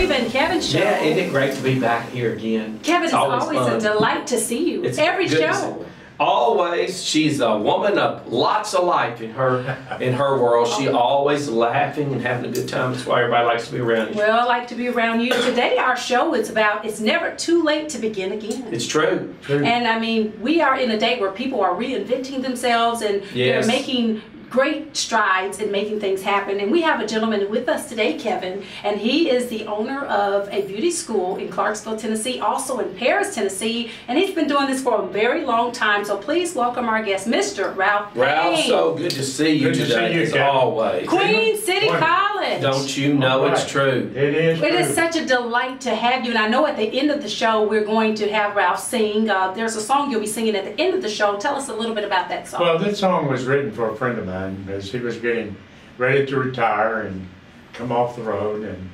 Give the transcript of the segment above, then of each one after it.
Treva and Kevin's show. Yeah, isn't it great to be back here again? Kevin, it's always a delight to see you. It's every good show. Always, she's a woman of lots of life in her world. She always laughing and having a good time. That's why everybody likes to be around you. Well, I like to be around you. Today our show is about it's never too late to begin again. It's true. And I mean, we are in a day where people are reinventing themselves and they're making great strides in making things happen. And we have a gentleman with us today, Kevin, and he is the owner of a beauty school in Clarksville, Tennessee, also in Paris, Tennessee, and he's been doing this for a very long time. So please welcome our guest, Mr. Ralph Payne. Ralph, so good to see you today, as always. Queen City College. Don't you know it's true? It is true. It is such a delight to have you, and I know at the end of the show we're going to have Ralph sing. There's a song you'll be singing at the end of the show. Tell us a little bit about that song. Well, this song was written for a friend of mine as he was getting ready to retire and come off the road, and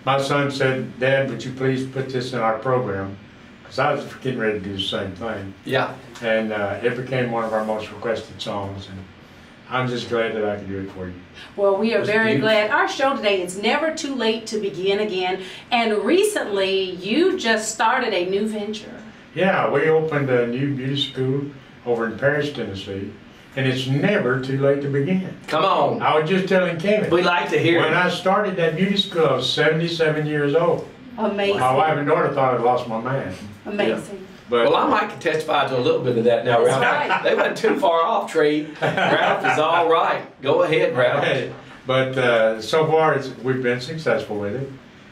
my son said, "Dad, would you please put this in our program?" Because I was getting ready to do the same thing. Yeah. And it became one of our most requested songs, and I'm just glad that I could do it for you. Well, we are very glad. Our show today, it's never too late to begin again, and recently you just started a new venture. Yeah, we opened a new beauty school over in Paris, Tennessee. And it's never too late to begin. Come on. I was just telling Kevin. We like to hear it. When I started that beauty school, I was 77 years old. Amazing. My wife and daughter thought I'd lost my mind. Amazing. Yeah. But, well, I might testify to a little bit of that now, Ralph. Right. They wasn't too far off, Tree. Ralph is all right. Go ahead, Ralph. But so far, we've been successful with it.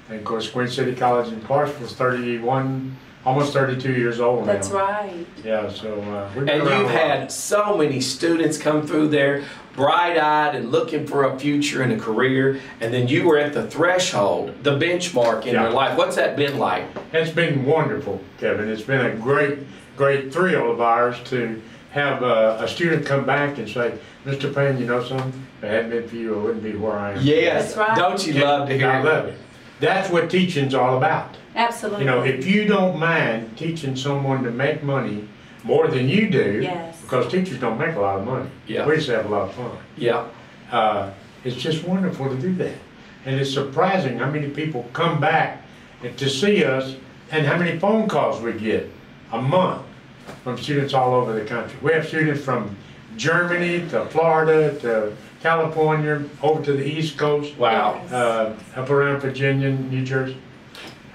And of course, Queen City College in Clarksville is 31, almost 32 years old now. That's right. Yeah, so we've been And around you've had so many students come through there, bright-eyed and looking for a future and a career, and then you were at the threshold, the benchmark in your life. What's that been like? It's been wonderful, Kevin. It's been a great thrill of ours to have a student come back and say, "Mr. Payne, you know something? If it hadn't been for you, I wouldn't be where I am." Yes. That's right. Don't you love to hear I love it. That's what teaching's all about. Absolutely. You know, if you don't mind teaching someone to make money more than you do, because teachers don't make a lot of money. Yeah. We just have a lot of fun. Yeah. It's just wonderful to do that. And it's surprising how many people come back to see us and how many phone calls we get a month from students all over the country. We have students from Germany to Florida to California, over to the East Coast. Wow. Up around Virginia, New Jersey.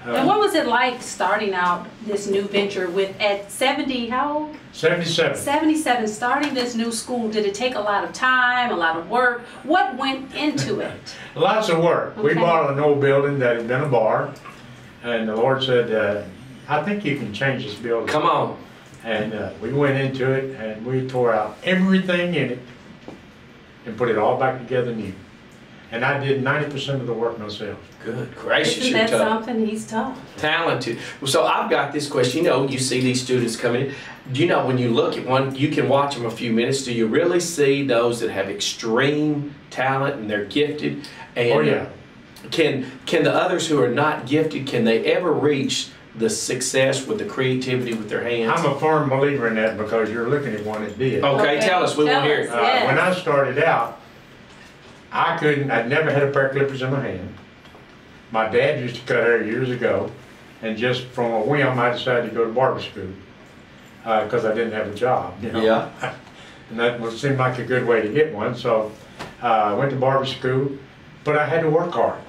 And what was it like starting out this new venture with, at 70, how old? 77. 77, starting this new school. Did it take a lot of time, a lot of work? What went into it? Lots of work. Okay. We bought an old building that had been a bar, and the Lord said, I think you can change this building. Come on. And we went into it, and we tore out everything in it and put it all back together new. And I did 90% of the work myself. Good gracious, Isn't you're that tough. something? He's tough. Talented. Well, so I've got this question. You know, you see these students coming in. Do you know when you look at one, you can watch them a few minutes. Do you really see those that have extreme talent and they're gifted? And Oh yeah. Can the others who are not gifted, can they ever reach the success with the creativity with their hands? I'm a firm believer in that because you're looking at one that did. Okay, tell us. We want to hear it. When I started out, I'd never had a pair of clippers in my hand. My dad used to cut hair years ago, and just from a whim, I decided to go to barber school because I didn't have a job. You know? Yeah. And that seemed like a good way to get one, so I went to barber school, but I had to work hard.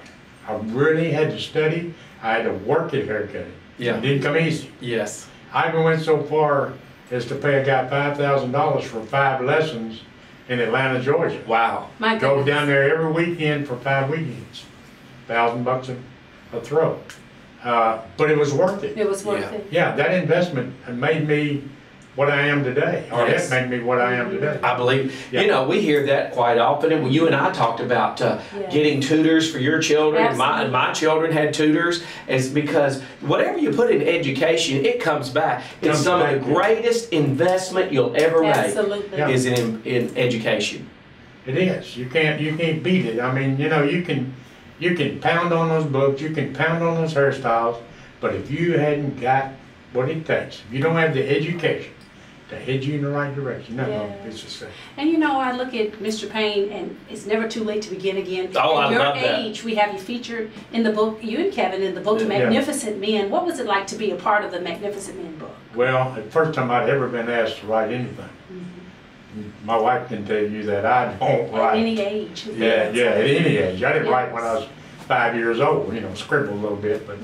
I really had to study. I had to work at haircutting. Yeah. It didn't come easy. Yes. I even went so far as to pay a guy $5,000 for 5 lessons in Atlanta, Georgia. Wow. My Go goodness. down there every weekend for 5 weekends. $1,000 a throw. But it was worth it. It was worth it. Yeah, that investment made me what I am today, or Yes. it made me what I am today. I believe, Yeah. you know, we hear that quite often, and you and I talked about getting tutors for your children, and my children had tutors, is because whatever you put in education, it comes back. It's some of the greatest investment you'll ever make Absolutely. is in education. It is. You can't beat it. I mean, you know, you can pound on those books, you can pound on those hairstyles, but if you hadn't got what it takes, if you don't have the education, to head you in the right direction. No, it's the same. And you know, I look at Mr. Payne, and it's never too late to begin again. Oh, I your love that. age, we have you featured in the book, you and Kevin, in the book Magnificent Men. What was it like to be a part of the Magnificent Men book? Well, the first time I'd ever been asked to write anything. My wife can tell you that I don't write. At any age. Yeah, at any age. I didn't write when I was 5 years old, you know, scribble a little bit, but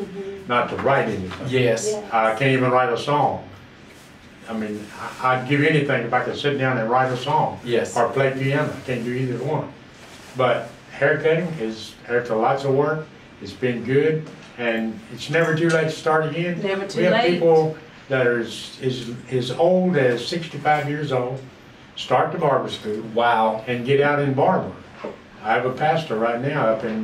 not to write anything. Yes. I can't even write a song. I mean, I'd give anything if I could sit down and write a song. Yes. Or play piano. I can't do either one. But haircutting is, after lots of work, it's been good, and it's never too late to start again. Never too late. We have late. people that are as old as 65 years old, start the barber school. Wow. And get out and barber. I have a pastor right now up in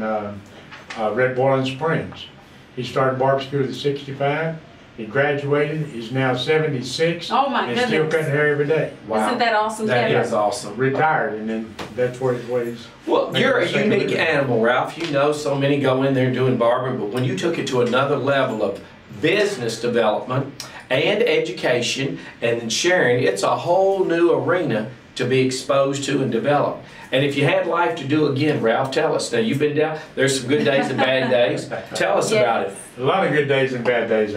Red Boiling Springs. He started barber school at 65. He graduated. He's now 76. Oh my and goodness. still cutting hair every day. Wow. Isn't that awesome? That Kevin? is awesome. Retired, and then that's what he's. Well, you're a unique animal, Ralph. You know, so many go in there doing barbering, but when you took it to another level of business development and education and then sharing, it's a whole new arena to be exposed to and develop. And if you had life to do again, Ralph, tell us. Now, you've been down, there's some good days and bad days. Tell us about it. A lot of good days and bad days.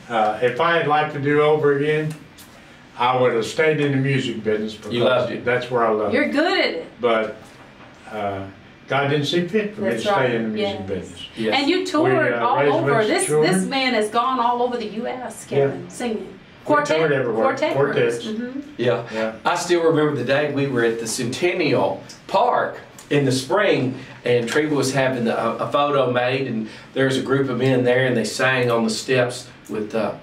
If I had life to do over again, I would have stayed in the music business. Because you loved it. That's where I loved it. You're good at it. But God didn't see fit for me to stay in the music business. Yes. And you toured all over. This children. man has gone all over the U.S., Kevin, singing. Quartet everywhere. Quartets. Yeah. I still remember the day we were at the Centennial Park in the spring, and Treva was having a photo made, and there's a group of men there, and they sang on the steps with the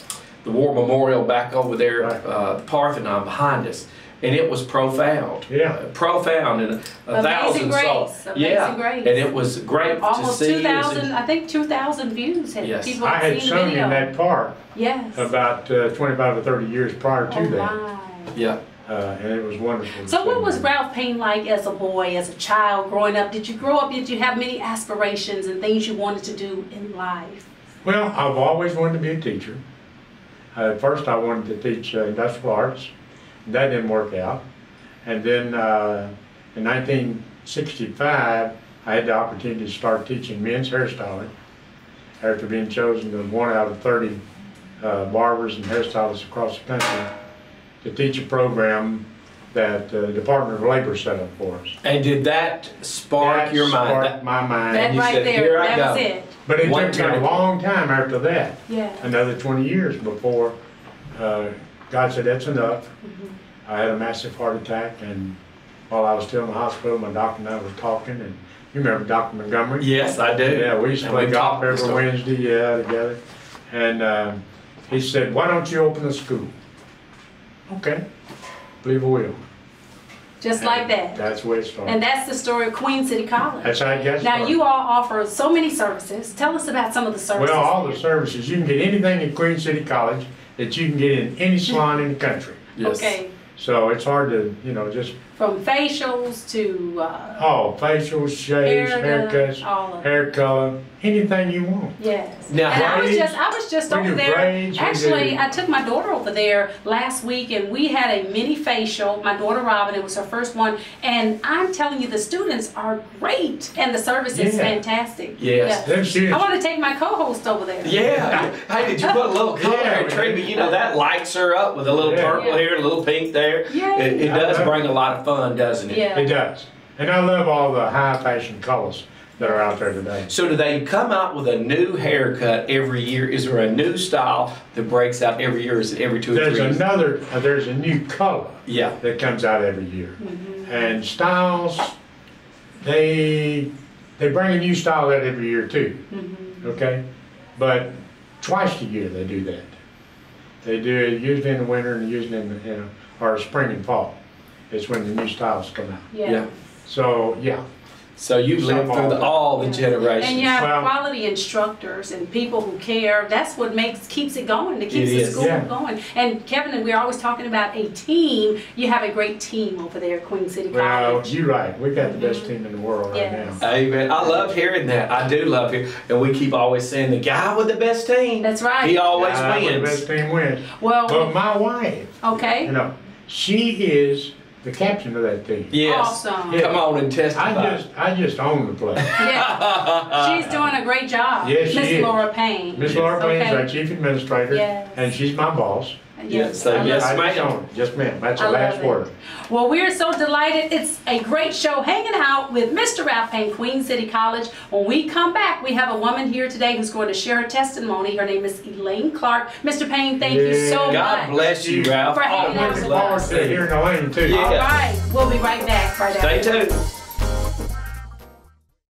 War Memorial back over there, the Parthenon behind us. And it was profound. Yeah. Profound. And a thousand souls. Amazing Grace. And it was great almost to see. 2,000, I think 2,000 views had people I had seen sung the video. in that park about 25 or 30 years prior to that. My. Yeah. And it was wonderful. So what was Ralph Payne like as a boy, as a child, growing up? Did you grow up, did you have many aspirations and things you wanted to do in life? Well, I've always wanted to be a teacher. At first I wanted to teach industrial arts. That didn't work out. And then in 1965, I had the opportunity to start teaching men's hairstyling after being chosen as one out of 30 barbers and hairstylists across the country to teach a program that the Department of Labor set up for us. And did that spark your mind? Sparked my mind. That right said, there, "Here I that go." was it. But it took me a long time after that. Yeah. Another 20 years before God said, that's enough. I had a massive heart attack, and while I was still in the hospital, my doctor and I were talking, and you remember Dr. Montgomery? Yes, I do. Yeah, we used to play golf every Wednesday, together. And he said, why don't you open a school? Okay, believe I will. Just like that. That's where it started. And that's the story of Queen City College. That's how it got Now started. you all offer so many services. Tell us about some of the services. Well, all the services. You can get anything at Queen City College that you can get in any salon in the country. Yes. Okay. So it's hard to, just... From facials to... facials, shaves, haircuts, hair color, anything you want. Yes. Now, and I was just over there. Braids, actually, I took my daughter over there last week, and we had a mini facial. My daughter Robin, it was her first one, and I'm telling you, the students are great, and the service is fantastic. Yes. I want to take my co-host over there. Yeah. Hey, did you put a little color in Treva? You know, that lights her up with a little purple here, a little pink there. Yeah. It does bring a lot of fun, doesn't it? Yeah. It does. And I love all the high fashion colors that are out there today. So do they come out with a new haircut every year? Is there a new style that breaks out every year? Is it every 2 or 3 years? There's a new color that comes out every year. And styles, they bring a new style out every year too. Okay? But twice a year they do that. They do it usually in the winter and usually in the, or spring and fall. It's when the new styles come out. Yeah. So, So you've lived through all the generations. And you have quality instructors and people who care. That's what keeps it going, that keeps the school going. And Kevin, we're always talking about a team. You have a great team over there at Queen City College. Well, you're right. We've got the best team in the world right now. Amen. I love hearing that. I do love hearing. And we keep always saying the guy with the best team. That's right. He always wins. The best team wins. Well, but my wife, okay, she is the captain of that team. Yes. Awesome. Come on and testify. I just own the place. Yeah. She's doing a great job. Yes, she is. Miss Laura Payne. Miss Laura Payne is our chief administrator, and she's my boss. Yes, ma'am. Yes, ma'am. That's the last word. Well, we're so delighted. It's a great show hanging out with Mr. Ralph Payne, Queen City College. When we come back, we have a woman here today who's going to share her testimony. Her name is Elayne Clark. Mr. Payne, thank you so much. God bless you, Ralph. For hanging out with us. To hearing Elayne, too. All right. We'll be right back. Stay tuned.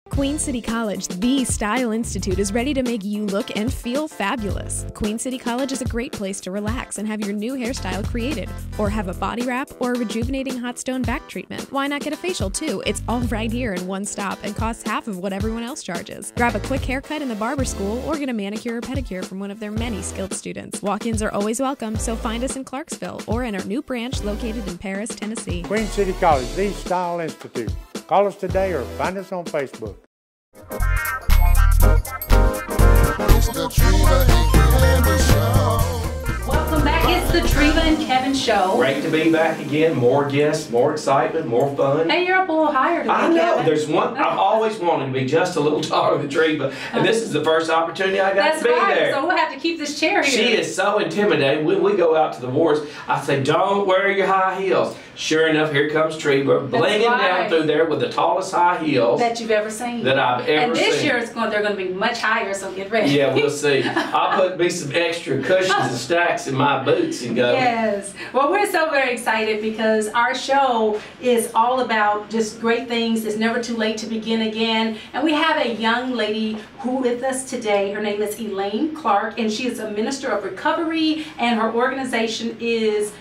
Queen City College, the Style Institute, is ready to make you look and feel fabulous. Queen City College is a great place to relax and have your new hairstyle created, or have a body wrap or a rejuvenating hot stone back treatment. Why not get a facial too? It's all right here in one stop and costs half of what everyone else charges. Grab a quick haircut in the barber school or get a manicure or pedicure from one of their many skilled students. Walk-ins are always welcome, so find us in Clarksville or in our new branch located in Paris, Tennessee. Queen City College, the Style Institute. Call us today or find us on Facebook. It's the Treva and Kevin Show. Welcome back. It's the Treva and Kevin Show. Great to be back again. More guests, more excitement, more fun. Hey, you're up a little higher today, I know. Kevin. There's one. I've always wanted to be just a little taller than Treva, and this is the first opportunity I got to be there. So we'll have to keep this chair here. She is so intimidating. When we go out to the wars, I say, "Don't wear your high heels." Sure enough, here comes Treva, blinging down through there with the tallest high heels that you've ever seen. That I've ever seen. And this year they're going to be much higher, so get ready. Yeah, we'll see. I'll put me some extra cushions and stacks in my boots and go. Yes. Well, we're so very excited because our show is all about just great things. It's never too late to begin again. And we have a young lady who with us today. Her name is Elayne Clark, and she is a minister of recovery, and her organization is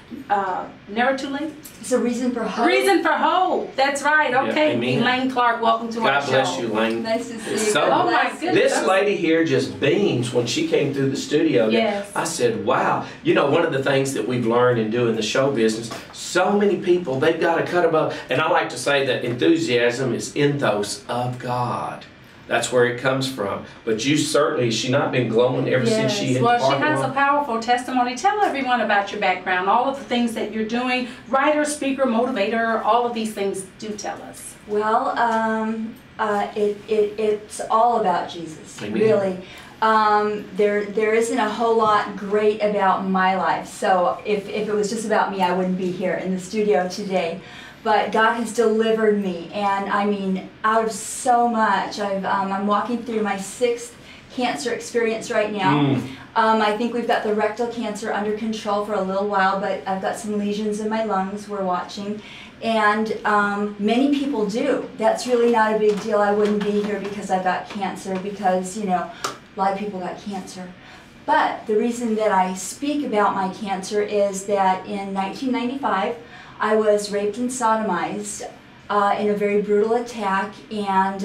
Never Too Late? It's a Reason for Hope. Reason for Hope. That's right. Okay. Yeah, Elayne Clark, welcome to our show. God bless you, Elayne. Nice to see you. So, oh my goodness. This lady here just beams when she came through the studio. Yes. I said, wow. You know, one of the things that we've learned in doing the show business, so many people, they've got to cut above. And I like to say that enthusiasm is ethos of God. That's where it comes from. But you certainly, she's not been glowing ever since she hit the parking lot. Well, she has a powerful testimony. Tell everyone about your background, all of the things that you're doing, writer, speaker, motivator, all of these things. Do tell us. Well, it's all about Jesus, Amen. Really. There isn't a whole lot great about my life. So if it was just about me, I wouldn't be here in the studio today. But God has delivered me, and I mean, out of so much. I'm walking through my 6th cancer experience right now. I think we've got the rectal cancer under control for a little while, but I've got some lesions in my lungs we're watching. And many people do. That's really not a big deal. I wouldn't be here because I've got cancer, because, you know, a lot of people got cancer. But the reason that I speak about my cancer is that in 1995, I was raped and sodomized in a very brutal attack, and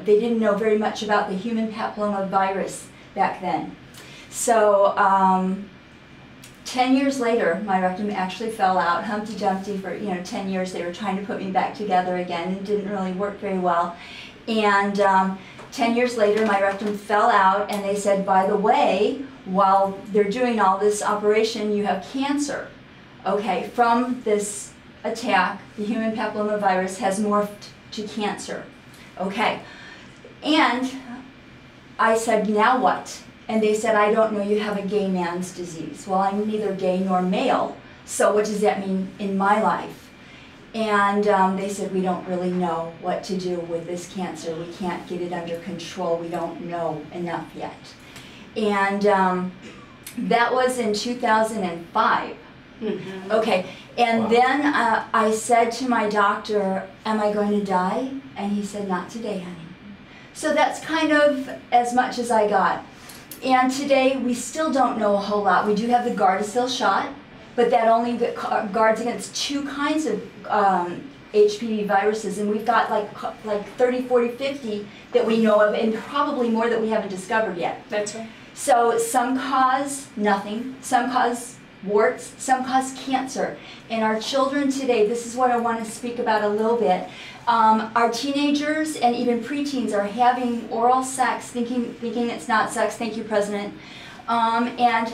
they didn't know very much about the human papillomavirus back then. So 10 years later, my rectum actually fell out. Humpty Dumpty for 10 years. They were trying to put me back together again. It didn't really work very well. And 10 years later, my rectum fell out, and they said, by the way, while they're doing all this operation, you have cancer. Okay, from this attack, the human papillomavirus has morphed to cancer. Okay, and I said, now what? And they said, I don't know, you have a gay man's disease. Well, I'm neither gay nor male, so what does that mean in my life? And they said, we don't really know what to do with this cancer. We can't get it under control. We don't know enough yet. And that was in 2005. Mm-hmm. Okay, and then I said to my doctor, am I going to die? And he said, not today, honey. So that's kind of as much as I got. And today, we still don't know a whole lot. We do have the Gardasil shot, but that only guards against 2 kinds of HPV viruses, and we've got like 30, 40, 50 that we know of, and probably more that we haven't discovered yet. That's right. So some cause nothing, some cause warts, some cause cancer. And our children today, this is what I want to speak about a little bit. Our teenagers and even preteens are having oral sex, thinking it's not sex. Thank you, President. And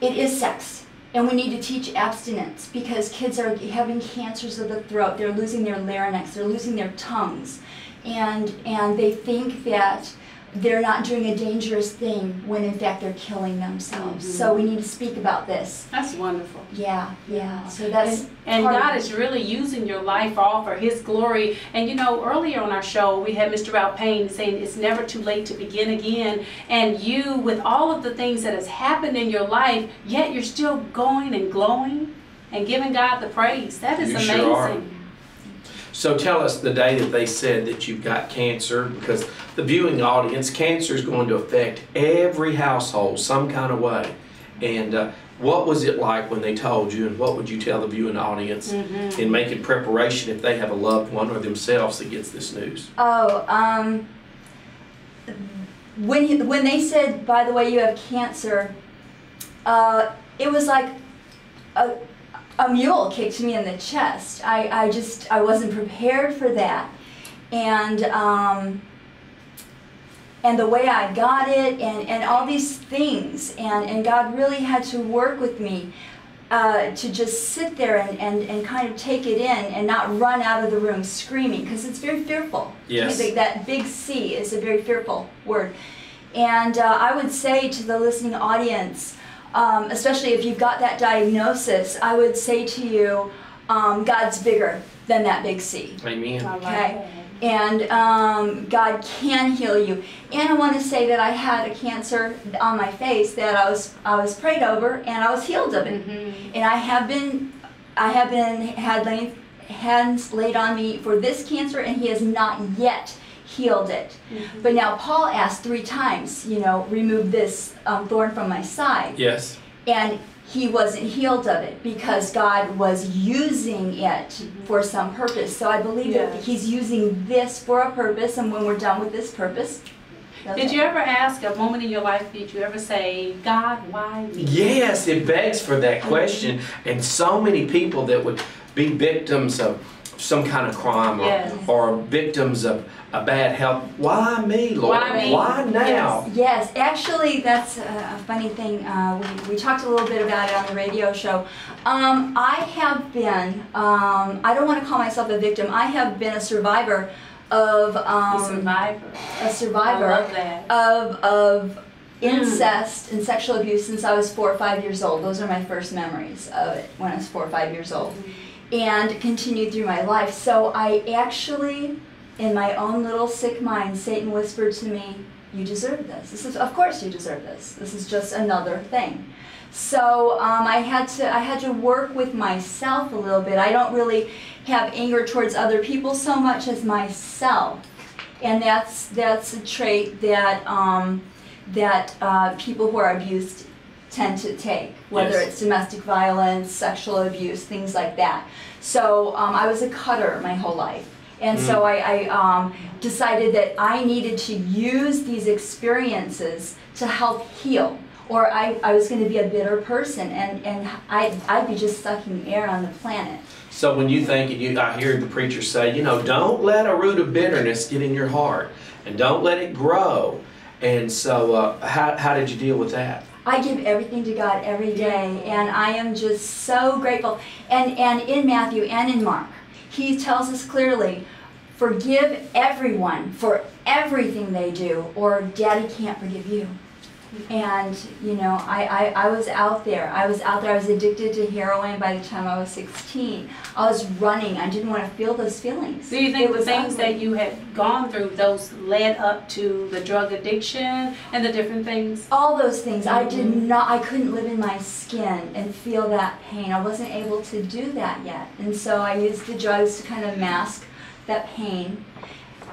it is sex. And we need to teach abstinence, because kids are having cancers of the throat. They're losing their larynx. They're losing their tongues. And they think that they're not doing a dangerous thing when in fact they're killing themselves. So we need to speak about this. That's wonderful. Yeah, yeah. So that's and God is really using your life all for His glory. And you know, earlier on our show we had Mr. Payne saying it's never too late to begin again. And you, with all of the things that has happened in your life, yet you're still going and glowing and giving God the praise. That is amazing. Sure are. So tell us the day that they said that you've got cancer, because the viewing audience, cancer is going to affect every household some kind of way. And what was it like when they told you, and what would you tell the viewing audience in making preparation if they have a loved one or themselves that gets this news? Oh, when they said, by the way, you have cancer, it was like a mule kicked me in the chest. I wasn't prepared for that. And the way I got it, and all these things, and God really had to work with me to just sit there and kind of take it in and not run out of the room screaming, because it's very fearful. Yes. That big C is a very fearful word. And I would say to the listening audience, especially if you've got that diagnosis, I would say to you, God's bigger than that big C. Amen. Okay? And God can heal you. And I want to say that I had a cancer on my face that I was prayed over, and I was healed of it. And I have had hands laid on me for this cancer, and He has not yet healed it. But now Paul asked 3 times, remove this thorn from my side. Yes. And he wasn't healed of it, because God was using it for some purpose. So I believe that He's using this for a purpose, and when we're done with this purpose. Did you ever ask, a moment in your life, did you ever say, God, why me? Yes, it begs for that question. And so many people that would be victims of some kind of crime, or victims of a bad health. Why me, Lord? Why me? Why now? Yes, actually, that's a funny thing. We talked a little bit about it on the radio show. I have been, I don't want to call myself a victim, I have been a survivor of A survivor. I love that. Of incest and sexual abuse since I was 4 or 5 years old. Those are my first memories of it, when I was 4 or 5 years old. And continued through my life. So I actually, in my own little sick mind, Satan whispered to me, you deserve this. Of course you deserve this. This is just another thing. So I had to work with myself a little bit. I don't really have anger towards other people so much as myself. And that's a trait that people who are abused tend to take, whether it's domestic violence, sexual abuse, things like that. So I was a cutter my whole life. And so I decided that I needed to use these experiences to help heal, or I was going to be a bitter person, and I'd be just sucking air on the planet. So when you think, and I hear the preacher say, don't let a root of bitterness get in your heart, and don't let it grow. And so how did you deal with that? I give everything to God every day, and I am just so grateful. And in Matthew and in Mark, He tells us clearly, forgive everyone for everything they do, or Daddy can't forgive you. And, I was out there. I was addicted to heroin by the time I was 16. I was running. I didn't want to feel those feelings. Do you think the things that you had gone through, those led up to the drug addiction and the different things? All those things. I couldn't live in my skin and feel that pain. I wasn't able to do that yet. And so I used the drugs to kind of mask that pain.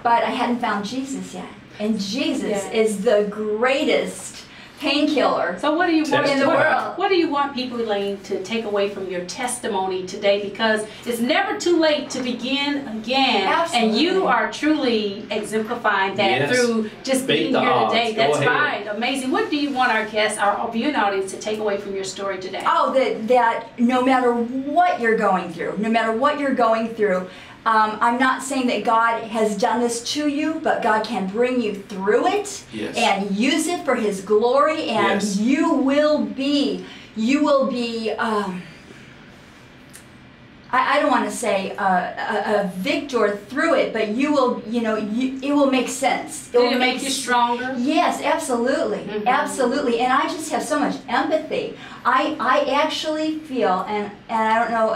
But I hadn't found Jesus yet. And Jesus is the greatest painkiller. So what do you want in the world? What do you want people, Elayne, to take away from your testimony today? Because it's never too late to begin again. Absolutely. And you are truly exemplifying that through just being here today. That's right. Amazing. What do you want our guests, our viewing audience, to take away from your story today? Oh, that no matter what you're going through, I'm not saying that God has done this to you, but God can bring you through it and use it for His glory, and you will be, I don't want to say a victor through it, but you will, it will make sense. It will make you stronger? Yes, absolutely, absolutely. And I just have so much empathy. I actually feel, and I don't know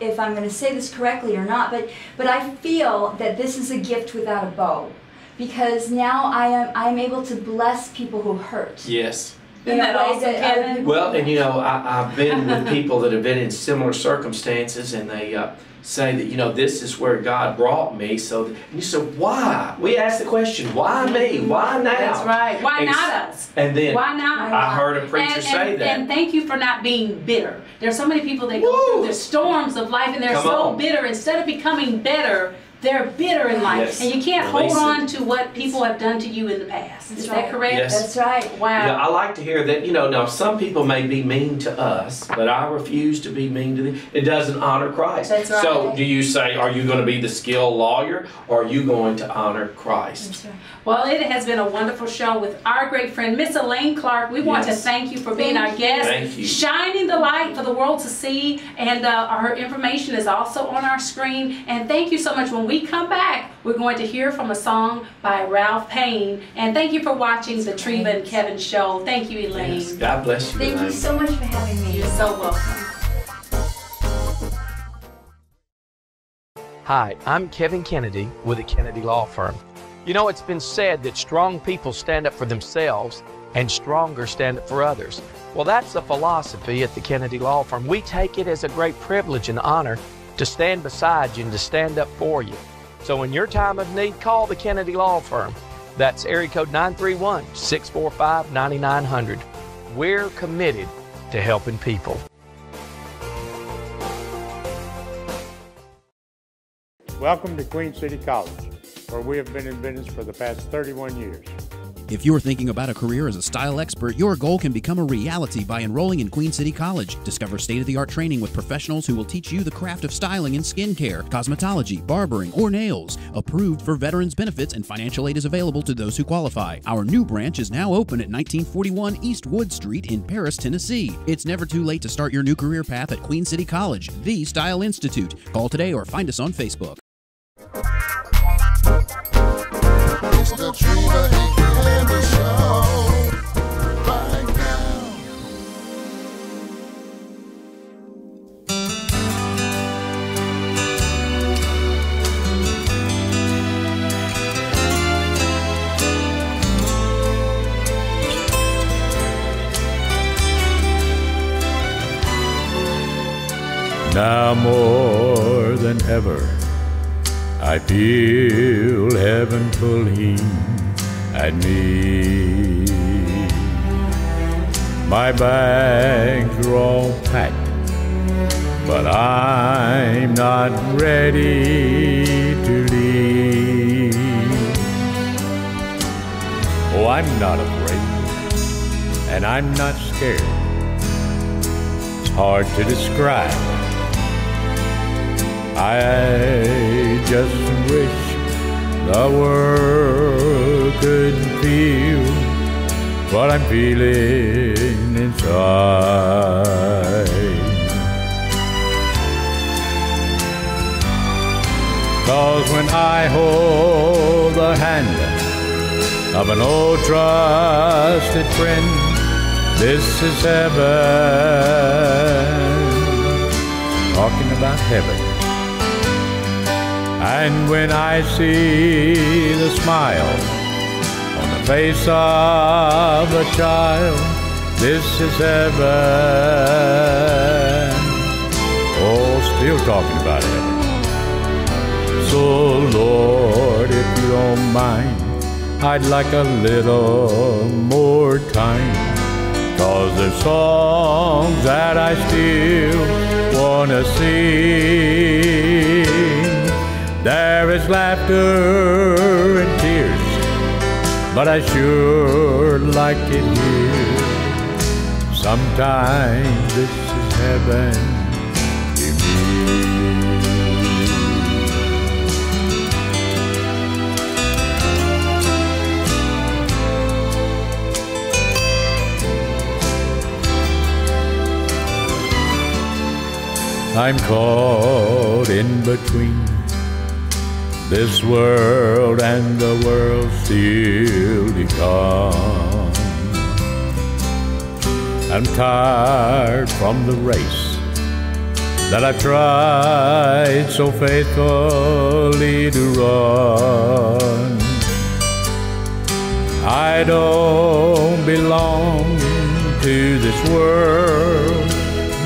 if I'm going to say this correctly or not, but I feel that this is a gift without a bow, because now I am able to bless people who hurt. Yes. Isn't that awesome, Kevin? Well, and I've been with people that have been in similar circumstances, and they say that, this is where God brought me. So, and you say, why? We ask the question, why me? Why now? That's right. Why not us? And then why not? I heard a preacher say that. And thank you for not being bitter. There's so many people that go through the storms of life, and they're so bitter. Instead of becoming better, they're bitter in life, and you can't hold on to what people have done to you in the past. Is that correct? Yes. That's right. Wow. Yeah, I like to hear that, now some people may be mean to us, but I refuse to be mean to them. It doesn't honor Christ. That's right. So do you say, are you going to be the skilled lawyer, or are you going to honor Christ? That's right. Well, it has been a wonderful show with our great friend, Miss Elayne Clark. We want to thank you for being our guest. Thank you. Shining the light for the world to see, and her information is also on our screen. And thank you so much. When we come back, we're going to hear from a song by Ralph Payne. And thank you for watching the Treva and Kevin show. Thank you, Elayne. Yes. God bless you, Thank you so much for having me. You're so welcome. Hi, I'm Kevin Kennedy with the Kennedy Law Firm. It's been said that strong people stand up for themselves and stronger stand up for others. Well, that's the philosophy at the Kennedy Law Firm. We take it as a great privilege and honor to stand beside you and to stand up for you. So in your time of need, call the Kennedy Law Firm. That's area code 931-645-9900. We're committed to helping people. Welcome to Queen City College, where we have been in business for the past 31 years. If you're thinking about a career as a style expert, your goal can become a reality by enrolling in Queen City College. Discover state-of-the-art training with professionals who will teach you the craft of styling and skincare, cosmetology, barbering, or nails. Approved for veterans benefits, and financial aid is available to those who qualify. Our new branch is now open at 1941 East Wood Street in Paris, Tennessee. It's never too late to start your new career path at Queen City College, the Style Institute. Call today or find us on Facebook. It's the Treva and Kevin show right Now more than ever, I feel heaven pulling at me. My bags are all packed, but I'm not ready to leave. Oh, I'm not afraid, and I'm not scared. It's hard to describe. I just wish the world could feel what I'm feeling inside. 'Cause when I hold the hand of an old trusted friend, this is heaven. Talking about heaven. And when I see the smile on the face of a child, this is heaven. Oh, still talking about heaven. So, Lord, if you don't mind, I'd like a little more time 'cause there's songs that I still wanna sing. There is laughter and tears, but I sure like it here. Sometimes this is heaven to me. I'm caught in between this world and the world still to come. I'm tired from the race that I've tried so faithfully to run. I don't belong to this world,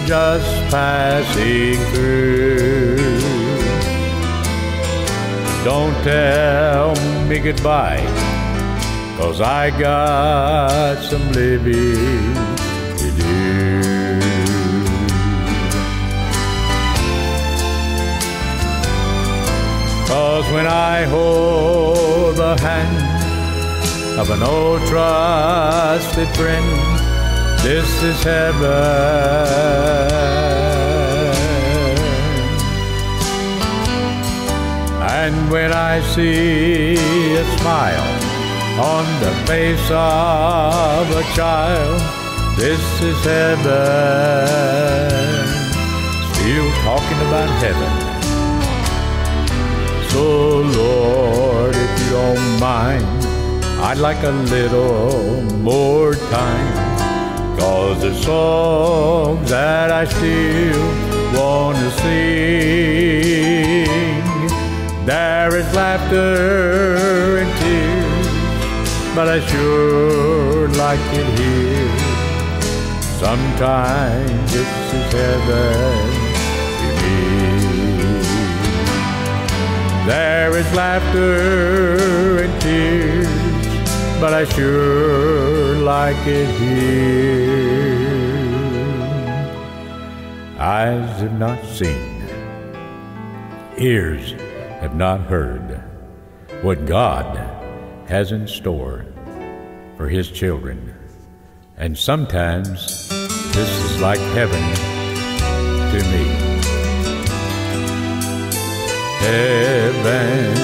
just passing through. Don't tell me goodbye, 'cause I got some living to do. 'Cause when I hold the hand of an old trusted friend, this is heaven. And when I see a smile on the face of a child, this is heaven. Still talking about heaven. So Lord, if you don't mind, I'd like a little more time, 'cause there's songs that I still want to sing. There is laughter and tears, but I sure like it here. Sometimes this is heaven to me. There is laughter and tears, but I sure like it here. Eyes have not seen, ears have not heard what God has in store for His children. And sometimes this is like heaven to me. Heaven